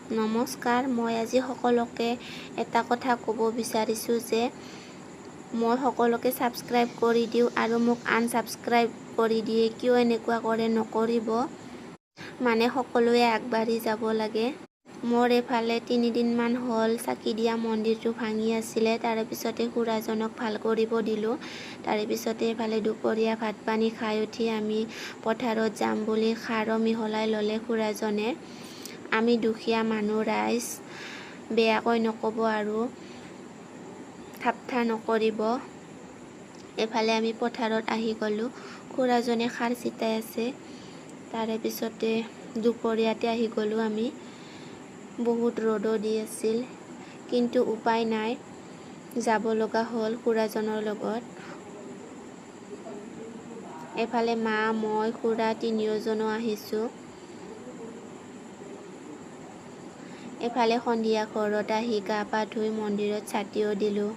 নমস্কাৰ, মই আজি সকলোকে এটা কথা ক'ব বিচাৰিছোঁ যে মই সকলোকে ছাবস্ক্ৰাইব কৰি দিওঁ আৰু মোক আনছাবস্ক্ৰাইব কৰি দিয়ে। কিয় এনেকুৱা কৰে নকৰিব। মানে সকলোৱে আগবাঢ়ি যাব লাগে। মোৰ এইফালে 3 দিনমান হ'ল চাকি দিয়া মন্দিৰটো ভাঙি আছিলে। তাৰে পিছতে খুৰাজনক ভাল কৰিব দিলোঁ। তাৰে পিছতে এইফালে দুপৰীয়া ভাত পানী খাই উঠি আমি পথাৰত যাম বুলি খাৰো মিহলাই ল'লে খুৰাজনে। আমি দুখীয়া মানুহ ৰাইজ, বেয়াকৈ নক'ব আৰু ঠাট্টা নকৰিব। এফালে আমি পথাৰত আহি গ'লোঁ। খুৰাজনে খাৰ ছিটাই আছে। তাৰে পিছতে দুপৰীয়াতে আহি গ'লোঁ আমি। বহুত ৰ'দো দি আছিল, কিন্তু উপায় নাই, যাব লগা হ'ল খুৰাজনৰ লগত। এফালে মা, মই, খুৰা তিনিওজনো আহিছোঁ। এফালে সন্ধিয়া ঘৰত আহি গা পা ধুই মন্দিৰত চাকিও দিলোঁ।